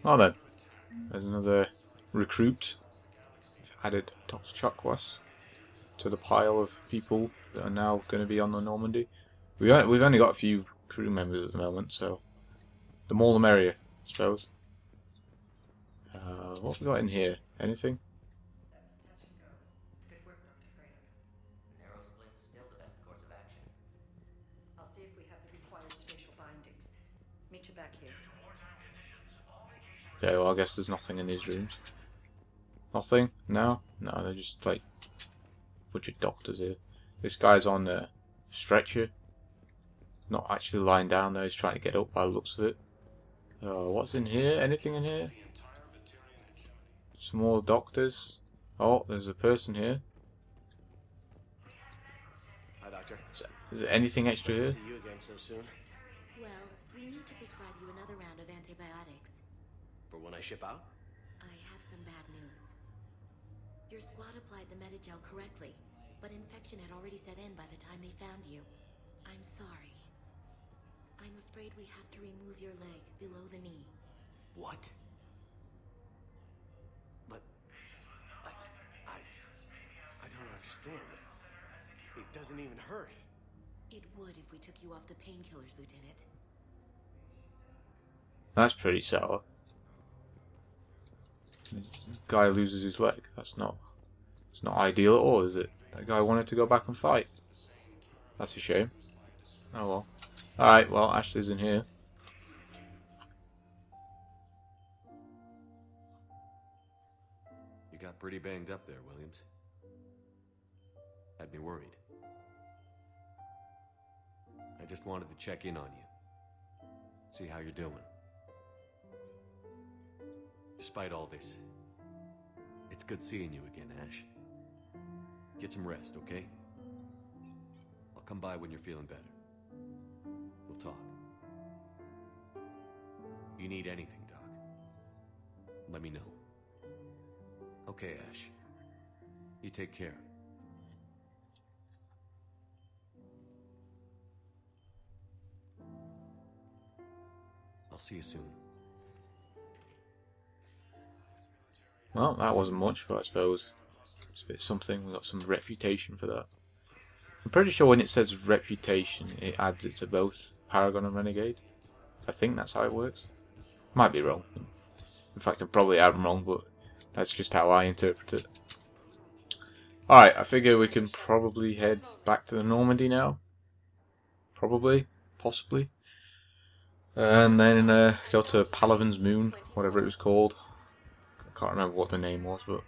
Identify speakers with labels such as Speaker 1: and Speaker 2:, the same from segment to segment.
Speaker 1: Well then, there's another recruit. We've added Dr. Chakwas to the pile of people that are now going to be on the Normandy. We've only got a few crew members at the moment, so the more the merrier, I suppose. What have we got in here? Anything?
Speaker 2: I'll see if we have the required spatial bindings. Meet you back here.
Speaker 1: Okay, well I guess there's nothing in these rooms. Nothing? No? No, they're just like a bunch of doctors here. This guy's on a stretcher. Not actually lying down there, he's trying to get up by the looks of it. What's in here? Anything in here? Some more doctors. Oh, there's a person here.
Speaker 3: Hi, Doctor.
Speaker 1: Is there anything extra here?
Speaker 3: See you again so soon.
Speaker 4: Well, we need to prescribe you another round of antibiotics.
Speaker 3: For when I ship out?
Speaker 4: I have some bad news. Your squad applied the Metagel correctly, but infection had already set in by the time they found you. I'm sorry. I'm afraid we have to remove your leg below the knee.
Speaker 3: What? But I don't understand. It doesn't even hurt.
Speaker 4: It would if we took you off the painkillers, Lieutenant.
Speaker 1: That's pretty sour. This guy loses his leg. It's not ideal at all, is it? That guy wanted to go back and fight. That's a shame. Oh well. Alright, well, Ashley's in here.
Speaker 5: You got pretty banged up there, Williams. Had me worried. I just wanted to check in on you. See how you're doing. Despite all this, it's good seeing you again, Ash. Get some rest, okay? I'll come by when you're feeling better. We'll talk. You need anything, Doc, let me know. Okay, Ash. You take care. I'll see you soon.
Speaker 1: Well, that wasn't much, but I suppose it's a bit something. We got some reputation for that. I'm pretty sure when it says reputation, it adds it to both Paragon and Renegade. I think that's how it works. Might be wrong. In fact, I probably am wrong, but that's just how I interpret it. Alright, I figure we can probably head back to the Normandy now. Probably. Possibly. And then go to Palaven's moon, whatever it was called. I can't remember what the name was, but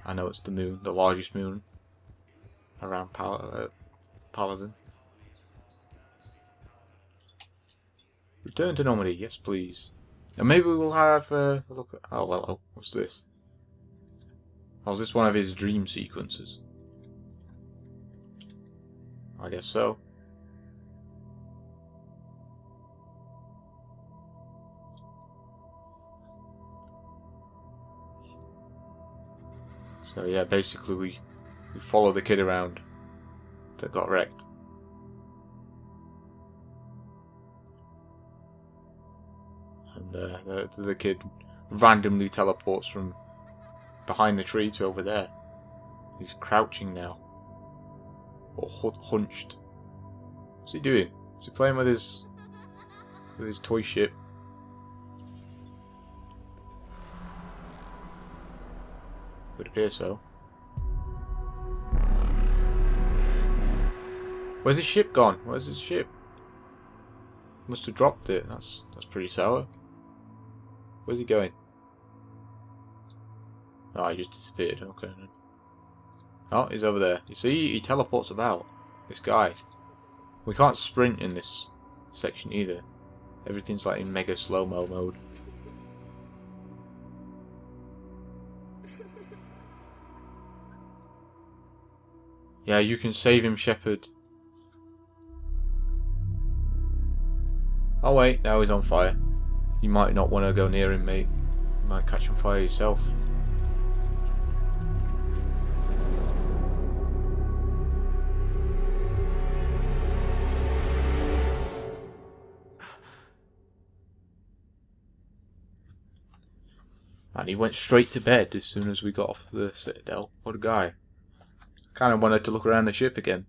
Speaker 1: I know it's the moon, the largest moon around Palaven. Return to Normandy, yes please. And maybe we'll have a look at... Oh, well, oh, what's this? Oh, is this one of his dream sequences? I guess so. So yeah, basically we follow the kid around that got wrecked. And the kid randomly teleports from behind the tree to over there. He's crouching now. Or hunched. What's he doing? Is he playing with his toy ship? Would appear so. Where's his ship gone? Where's his ship? Must have dropped it. That's pretty sour. Where's he going? Oh, he just disappeared. Okay. Oh, he's over there. You see, he teleports about. This guy. We can't sprint in this section either. Everything's like in mega slow-mo mode. Yeah, you can save him, Shepard. Oh wait, now he's on fire. You might not want to go near him, mate. You might catch on fire yourself. And he went straight to bed as soon as we got off the Citadel. What a guy. Kind of wanted to look around the ship again.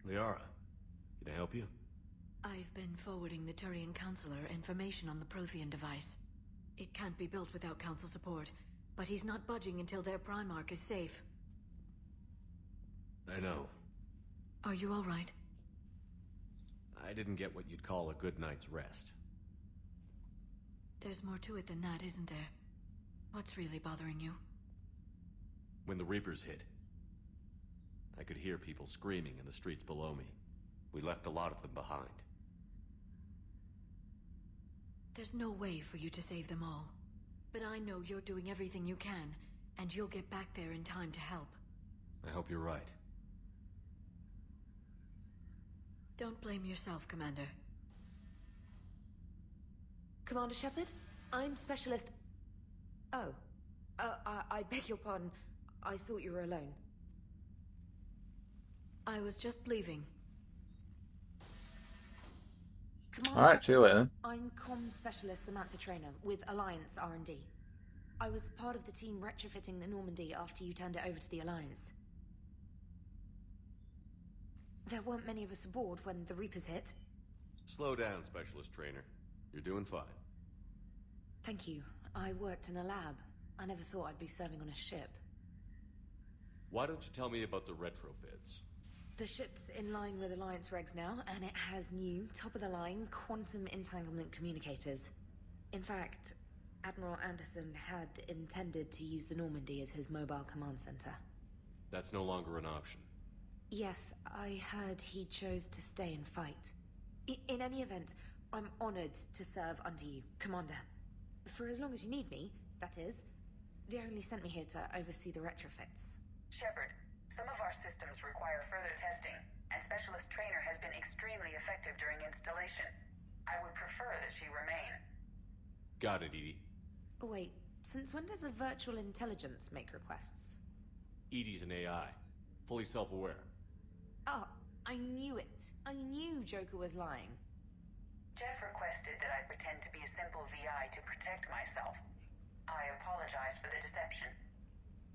Speaker 5: Liara, can I help you?
Speaker 6: I've been forwarding the Turian Counselor information on the Prothean device. It can't be built without Council support, but he's not budging until their Primarch is safe.
Speaker 5: I know.
Speaker 6: Are you all right?
Speaker 5: I didn't get what you'd call a good night's rest.
Speaker 6: There's more to it than that, isn't there? What's really bothering you?
Speaker 5: When the Reapers hit, I could hear people screaming in the streets below me. We left a lot of them behind.
Speaker 6: There's no way for you to save them all. But I know you're doing everything you can, and you'll get back there in time to help.
Speaker 5: I hope you're right.
Speaker 6: Don't blame yourself, Commander.
Speaker 7: Commander Shepard? I'm Specialist... Oh. I beg your pardon. I thought you were alone.
Speaker 6: I was just leaving.
Speaker 7: Commander
Speaker 1: Alright, see you later then.
Speaker 7: I'm Comm Specialist Samantha Trainer with Alliance R&D. I was part of the team retrofitting the Normandy after you turned it over to the Alliance. There weren't many of us aboard when the Reapers hit.
Speaker 5: Slow down, Specialist Trainer. You're doing fine.
Speaker 7: Thank you. I worked in a lab. I never thought I'd be serving on a ship.
Speaker 5: Why don't you tell me about the retrofits?
Speaker 7: The ship's in line with Alliance regs now, and it has new, top-of-the-line, quantum entanglement communicators. In fact, Admiral Anderson had intended to use the Normandy as his mobile command center.
Speaker 5: That's no longer an option.
Speaker 7: Yes, I heard he chose to stay and fight. In any event, I'm honored to serve under you, Commander. For as long as you need me, that is. They only sent me here to oversee the retrofits.
Speaker 8: Shepard, some of our systems require further testing, and Specialist Trainer has been extremely effective during installation. I would prefer that she remain.
Speaker 5: Got it, Edie.
Speaker 7: Oh, wait, since when does a virtual intelligence make requests?
Speaker 5: Edie's an AI. Fully self-aware.
Speaker 7: Oh, I knew it. I knew Joker was lying.
Speaker 8: Jeff requested that I pretend to be a simple VI to protect myself. I apologize for the deception.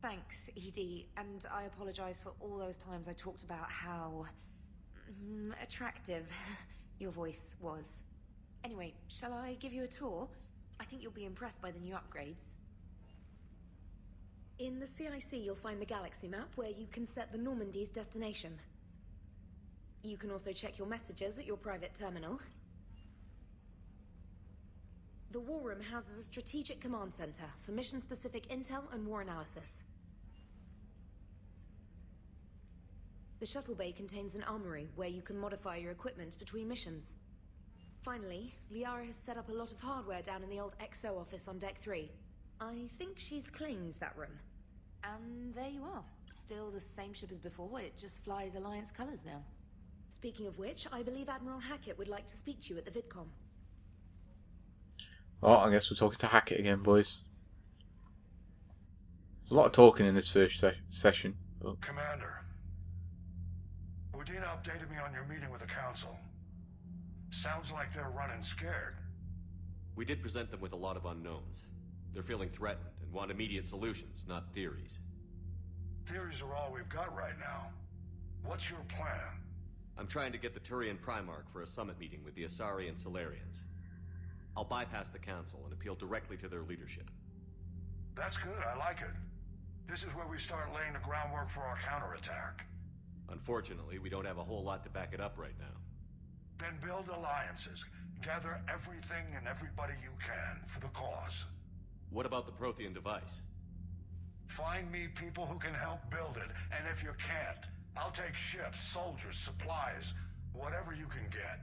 Speaker 7: Thanks, Edie, and I apologize for all those times I talked about how... attractive your voice was. Anyway, shall I give you a tour? I think you'll be impressed by the new upgrades. In the CIC, you'll find the galaxy map where you can set the Normandy's destination. You can also check your messages at your private terminal. The War Room houses a strategic command center for mission-specific intel and war analysis. The shuttle bay contains an armory where you can modify your equipment between missions. Finally, Liara has set up a lot of hardware down in the old XO office on Deck 3. I think she's claimed that room. And there you are. Still the same ship as before, it just flies Alliance colors now. Speaking of which, I believe Admiral Hackett would like to speak to you at the VidCom.
Speaker 1: Oh, I guess we're talking to Hackett again, boys. There's a lot of talking in this first session. Oh.
Speaker 9: Commander, Udina updated me on your meeting with the Council. Sounds like they're running scared.
Speaker 5: We did present them with a lot of unknowns. They're feeling threatened and want immediate solutions, not theories.
Speaker 9: Theories are all we've got right now. What's your plan?
Speaker 5: I'm trying to get the Turian Primarch for a summit meeting with the Asari and Solarians. I'll bypass the Council and appeal directly to their leadership.
Speaker 9: That's good, I like it. This is where we start laying the groundwork for our counterattack.
Speaker 5: Unfortunately, we don't have a whole lot to back it up right now.
Speaker 9: Then build alliances. Gather everything and everybody you can for the cause.
Speaker 5: What about the Prothean device?
Speaker 9: Find me people who can help build it, and if you can't, I'll take ships, soldiers, supplies, whatever you can get.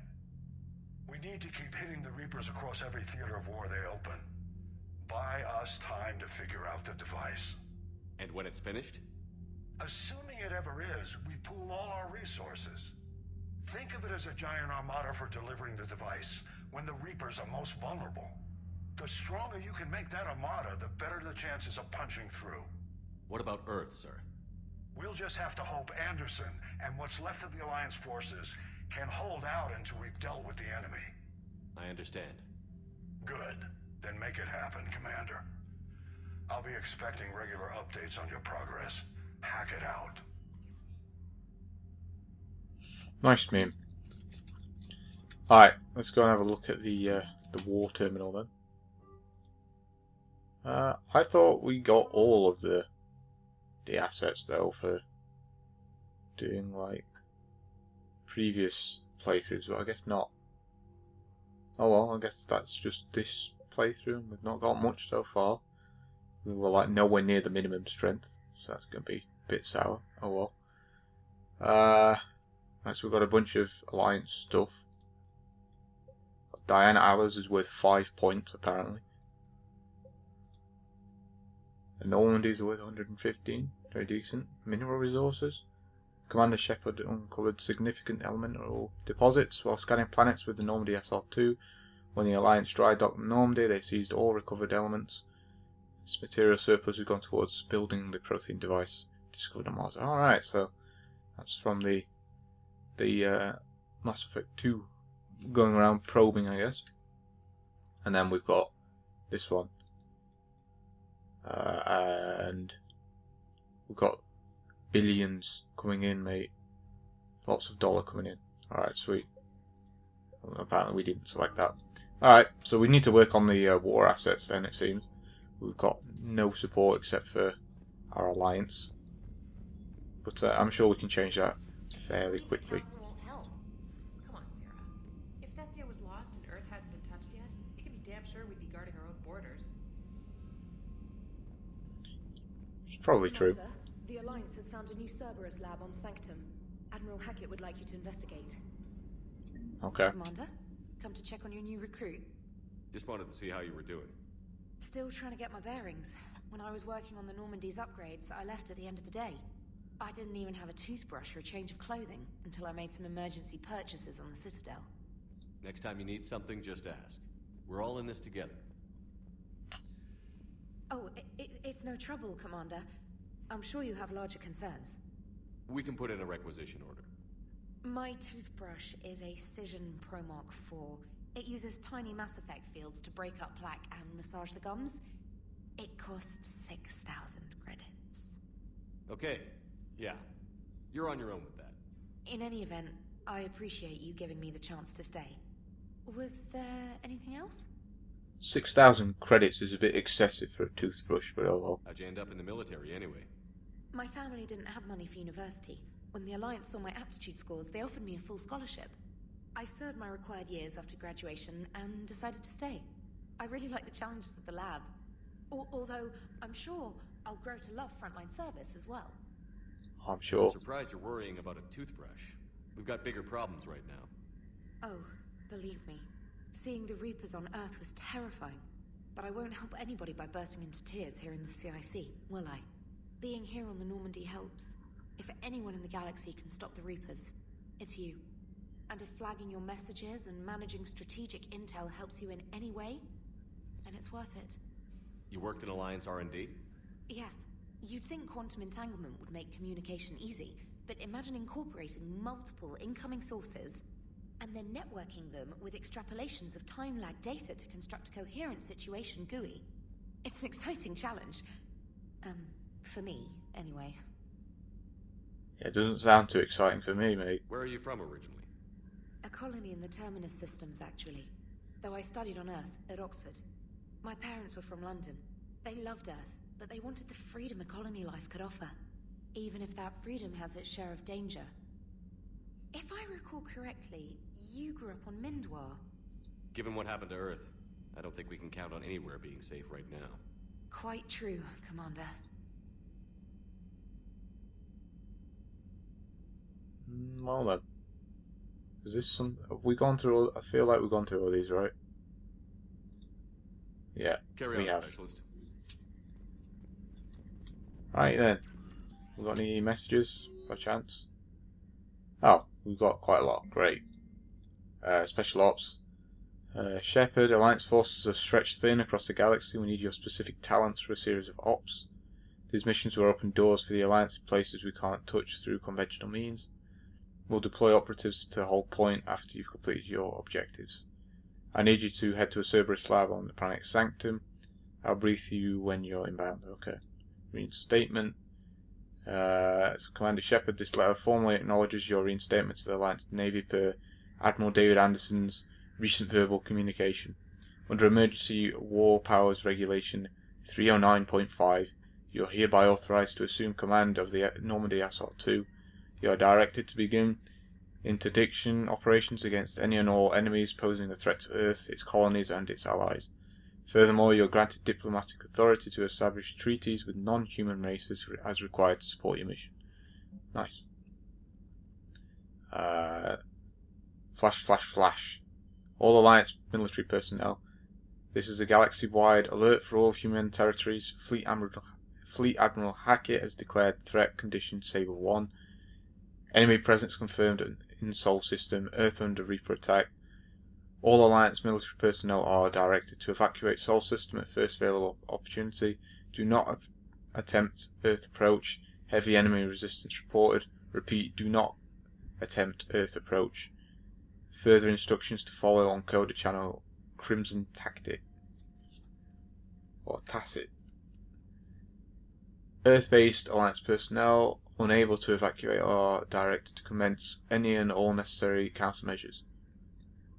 Speaker 9: We need to keep hitting the Reapers across every theater of war they open. Buy us time to figure out the device.
Speaker 5: And when it's finished?
Speaker 9: Assuming it ever is, we pool all our resources. Think of it as a giant armada for delivering the device, when the Reapers are most vulnerable. The stronger you can make that armada, the better the chances of punching through.
Speaker 5: What about Earth, sir?
Speaker 9: We'll just have to hope Anderson and what's left of the Alliance forces can hold out until we've dealt with the enemy.
Speaker 5: I understand.
Speaker 9: Good. Then make it happen, Commander. I'll be expecting regular updates on your progress. Hack it out.
Speaker 1: Nice meme. Alright, let's go and have a look at the war terminal then. I thought we got all of the assets though for doing like previous playthroughs, but I guess not. Oh well, I guess that's just this playthrough. We've not got much so far. We were like nowhere near the minimum strength, so that's going to be a bit sour. Oh well. Right, so we've got a bunch of Alliance stuff. Diana Allers is worth 5 points apparently. The Normandy's worth 115, very decent. Mineral resources. Commander Shepard uncovered significant elemental deposits while scanning planets with the Normandy SR2. When the Alliance dry docked the Normandy, they seized all recovered elements. This material surplus has gone towards building the Prothean device discovered on Mars. Alright, so that's from the Mass Effect 2 going around probing, I guess. And then we've got this one. And we've got billions coming in, mate. Lots of dollar coming in. Alright, sweet. Well, apparently we didn't select that. Alright, so we need to work on the war assets then, it seems. We've got no support except for our alliance. But I'm sure we can change that fairly quickly.
Speaker 10: Council won't help. Come on, Sarah. If Thestia was lost and Earth hadn't been touched yet, you can be damn sure we'd be guarding our own borders.
Speaker 1: It's probably true.
Speaker 7: Commander, the Alliance has found a new Cerberus lab on Sanctum. Admiral Hackett would like you to investigate.
Speaker 1: Okay.
Speaker 6: Commander, come to check on your new recruit.
Speaker 5: Just wanted to see how you were doing.
Speaker 6: Still trying to get my bearings. When I was working on the Normandy's upgrades, I left at the end of the day. I didn't even have a toothbrush or a change of clothing until I made some emergency purchases on the Citadel.
Speaker 5: Next time you need something, just ask. We're all in this together.
Speaker 6: Oh, it's no trouble, Commander. I'm sure you have larger concerns.
Speaker 5: We can put in a requisition order.
Speaker 6: My toothbrush is a Cision Pro Mark IV. It uses tiny Mass Effect fields to break up plaque and massage the gums. It costs 6,000 credits.
Speaker 5: Okay, yeah. You're on your own with that.
Speaker 6: In any event, I appreciate you giving me the chance to stay. Was there anything else?
Speaker 1: 6,000 credits is a bit excessive for a toothbrush, but oh well.
Speaker 5: How'd you end up in the military anyway?
Speaker 6: My family didn't have money for university. When the Alliance saw my aptitude scores, they offered me a full scholarship. I served my required years after graduation and decided to stay. I really like the challenges of the lab. Although, I'm sure I'll grow to love frontline service as well.
Speaker 1: I'm sure.
Speaker 5: I'm surprised you're worrying about a toothbrush. We've got bigger problems right now.
Speaker 6: Oh, believe me. Seeing the Reapers on Earth was terrifying. But I won't help anybody by bursting into tears here in the CIC, will I? Being here on the Normandy helps. If anyone in the galaxy can stop the Reapers, it's you. And if flagging your messages and managing strategic intel helps you in any way, then it's worth it.
Speaker 5: You worked in Alliance R&D?
Speaker 6: Yes. You'd think quantum entanglement would make communication easy, but imagine incorporating multiple incoming sources and then networking them with extrapolations of time-lag data to construct a coherent situation GUI. It's an exciting challenge. For me, anyway.
Speaker 1: Yeah, it doesn't sound too exciting for me, mate.
Speaker 5: Where are you from originally?
Speaker 6: A colony in the Terminus systems, actually. Though I studied on Earth, at Oxford. My parents were from London. They loved Earth, but they wanted the freedom a colony life could offer. Even if that freedom has its share of danger. If I recall correctly, you grew up on Mindwar.
Speaker 5: Given what happened to Earth, I don't think we can count on anywhere being safe right now.
Speaker 6: Quite true, Commander.
Speaker 1: Well then. Is this some... Have we gone through all... I feel like we've gone through all these, right? Yeah,
Speaker 5: Carry
Speaker 1: we
Speaker 5: on,
Speaker 1: have.
Speaker 5: Specialist.
Speaker 1: Right then. We got any messages, by chance? Oh, we've got quite a lot. Great. Special Ops. Shepard, Alliance forces are stretched thin across the galaxy. We need your specific talents for a series of ops. These missions will open doors for the Alliance in places we can't touch through conventional means. will deploy operatives to hold point after you've completed your objectives. I need you to head to a Cerberus lab on the planet Sanctum. I'll brief you when you're inbound. Okay. Reinstatement. So Commander Shepard, this letter formally acknowledges your reinstatement to the Alliance Navy per Admiral David Anderson's recent verbal communication. Under Emergency War Powers Regulation 309.5, you are hereby authorized to assume command of the Normandy Assault 2. You are directed to begin interdiction operations against any and all enemies posing a threat to Earth, its colonies and its allies. Furthermore, you are granted diplomatic authority to establish treaties with non-human races as required to support your mission. Nice. Flash, flash, flash. All Alliance military personnel. This is a galaxy-wide alert for all human territories. Fleet Admiral Hackett has declared threat condition Sable 1. Enemy presence confirmed in Sol System. Earth under Reaper attack. All Alliance military personnel are directed to evacuate Sol System at first available opportunity. Do not attempt Earth approach. Heavy enemy resistance reported. Repeat, do not attempt Earth approach. Further instructions to follow on Coda Channel Crimson Tactic. Or Tacit. Earth-based Alliance personnel unable to evacuate are directed to commence any and all necessary countermeasures.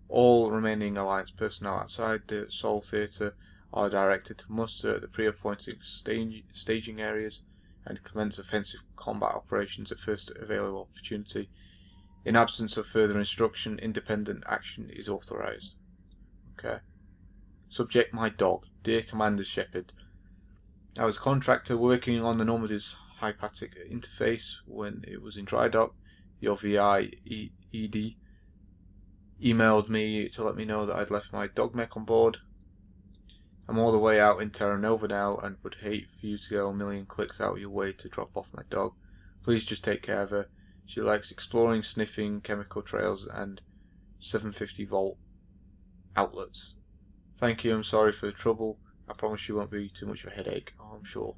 Speaker 1: All remaining Alliance personnel outside the Sol Theatre are directed to muster at the pre-appointed staging areas and commence offensive combat operations at first available opportunity. In absence of further instruction, independent action is authorized. Okay. Subject: my dog. Dear Commander Shepard, I was a contractor working on the Normandy's hypatic interface when it was in dry dock. Your VI ED emailed me to let me know that I'd left my dog mech on board. I'm all the way out in Terra Nova now and would hate for you to go a million clicks out of your way to drop off my dog. Please just take care of her. She likes exploring, sniffing chemical trails and 750 volt outlets. Thank you, I'm sorry for the trouble. I promise you won't be too much of a headache. Oh, I'm sure.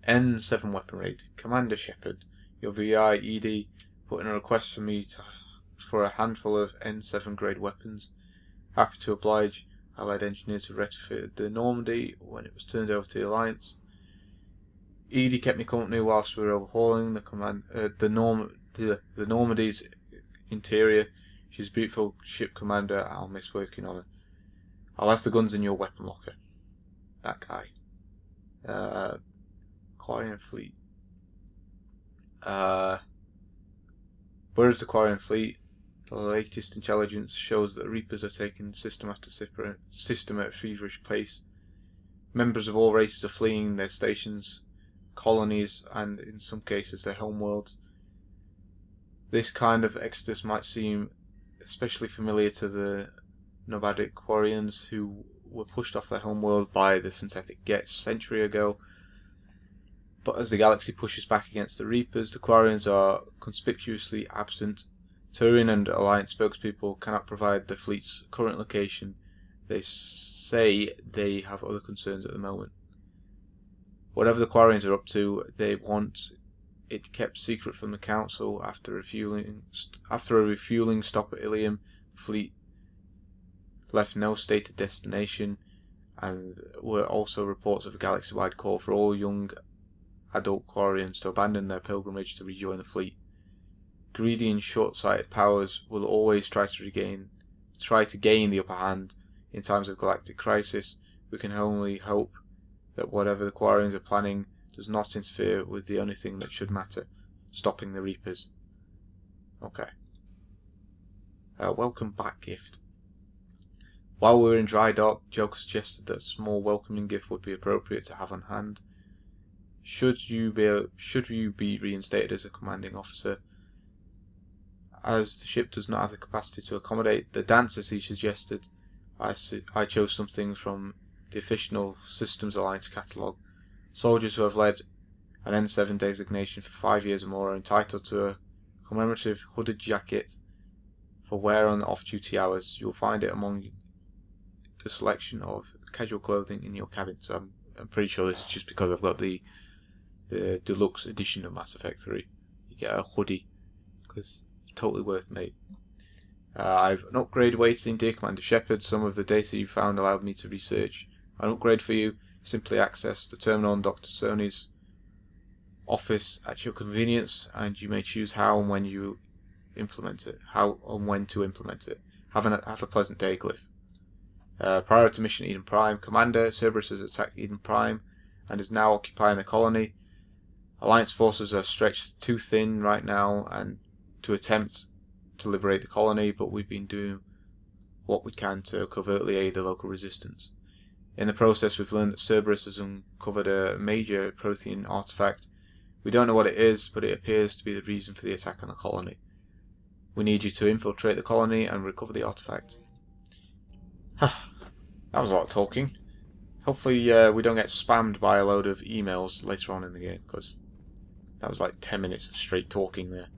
Speaker 1: N7 weapon rate. Commander Shepard, your VI ED put in a request for me for a handful of N7 grade weapons. Happy to oblige. I led engineers who retrofitted the Normandy when it was turned over to the Alliance. ED kept me company whilst we were overhauling the Normandy's interior. She's a beautiful ship commander. I'll miss working on her. I left the guns in your weapon locker. That guy. Quarian Fleet. Where is the Quarian Fleet? The latest intelligence shows that the Reapers are taking system after system at a feverish pace. Members of all races are fleeing their stations, colonies, and in some cases their homeworlds. This kind of exodus might seem especially familiar to the nomadic Quarians who were pushed off their homeworld by the synthetic Gets a century ago. But as the galaxy pushes back against the Reapers, the Quarians are conspicuously absent. Turian and Alliance spokespeople cannot provide the fleet's current location. They say they have other concerns at the moment. Whatever the Quarians are up to, they want it kept secret from the Council. After a refueling stop at Ilium, the fleet left no stated destination, and were also reports of a galaxy-wide call for all young adult Quarians to abandon their pilgrimage to rejoin the fleet. Greedy and short-sighted powers will always try to gain the upper hand in times of galactic crisis. We can only hope that whatever the Quarians are planning does not interfere with the only thing that should matter: stopping the Reapers. Okay. Welcome back gift. While we were in dry dock, Joker suggested that a small welcoming gift would be appropriate to have on hand. Should you be reinstated as a commanding officer, as the ship does not have the capacity to accommodate the dancers he suggested, I chose something from the official Systems Alliance catalogue. Soldiers who have led an N7 designation for 5 years or more are entitled to a commemorative hooded jacket for wear on off-duty hours. You'll find it among the selection of casual clothing in your cabin. So I'm pretty sure this is just because I've got the deluxe edition of Mass Effect 3. You get a hoodie because it's totally worth, mate. I've an upgrade waiting, dear Commander Shepard. Some of the data you found allowed me to research an upgrade for you. Simply access the terminal on Dr. Sony's office at your convenience, and you may choose how and when you implement it. How and when to implement it. Have a pleasant day, Cliff. Prior to Mission Eden Prime, Commander Cerberus has attacked Eden Prime and is now occupying the colony. Alliance forces are stretched too thin right now and to attempt to liberate the colony, but we've been doing what we can to covertly aid the local resistance. In the process, we've learned that Cerberus has uncovered a major Prothean artifact. We don't know what it is, but it appears to be the reason for the attack on the colony. We need you to infiltrate the colony and recover the artifact. That was a lot of talking. Hopefully we don't get spammed by a load of emails later on in the game, because that was like 10 minutes of straight talking there.